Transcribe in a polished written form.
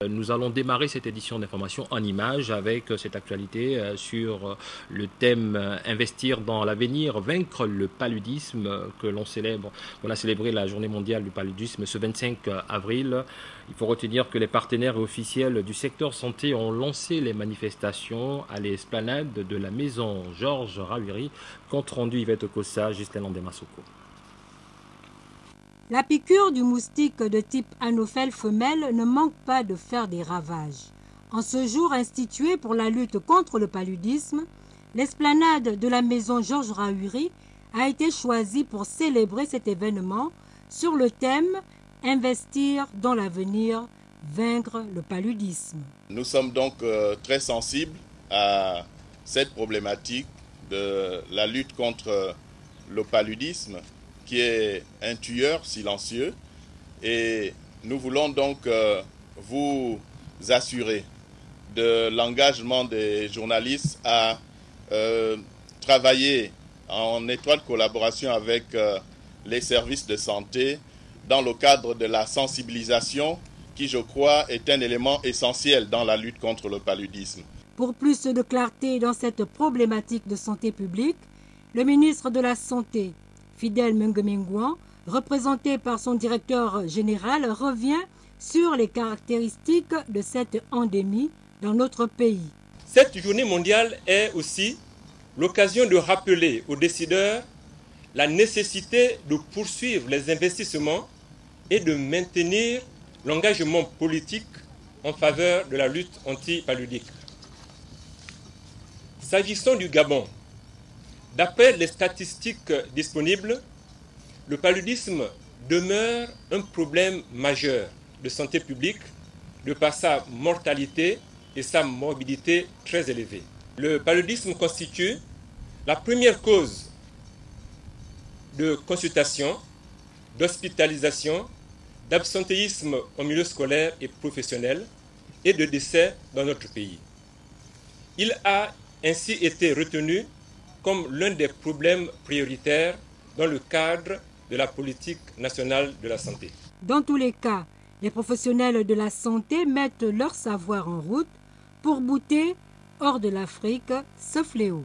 Nous allons démarrer cette édition d'information en images avec cette actualité sur le thème Investir dans l'avenir, vaincre le paludisme que l'on célèbre. On a célébré la journée mondiale du paludisme ce 25 avril. Il faut retenir que les partenaires officiels du secteur santé ont lancé les manifestations à l'esplanade de la maison Georges Rawiri. Compte rendu Yvette Okossa, Justin Landemassoko. La piqûre du moustique de type Anophèle femelle ne manque pas de faire des ravages. En ce jour institué pour la lutte contre le paludisme, l'esplanade de la maison Georges Rawiri a été choisie pour célébrer cet événement sur le thème « Investir dans l'avenir, vaincre le paludisme ». Nous sommes donc très sensibles à cette problématique de la lutte contre le paludisme, qui est un tueur silencieux, et nous voulons donc vous assurer de l'engagement des journalistes à travailler en étroite collaboration avec les services de santé dans le cadre de la sensibilisation qui, je crois, est un élément essentiel dans la lutte contre le paludisme. Pour plus de clarté dans cette problématique de santé publique, le ministre de la Santé, Fidèle Mengemengouan, représenté par son directeur général, revient sur les caractéristiques de cette endémie dans notre pays. Cette journée mondiale est aussi l'occasion de rappeler aux décideurs la nécessité de poursuivre les investissements et de maintenir l'engagement politique en faveur de la lutte anti-paludique. S'agissant du Gabon, d'après les statistiques disponibles, le paludisme demeure un problème majeur de santé publique de par sa mortalité et sa morbidité très élevée. Le paludisme constitue la première cause de consultation, d'hospitalisation, d'absentéisme en milieu scolaire et professionnel et de décès dans notre pays. Il a ainsi été retenu comme l'un des problèmes prioritaires dans le cadre de la politique nationale de la santé. Dans tous les cas, les professionnels de la santé mettent leur savoir en route pour bouter hors de l'Afrique ce fléau.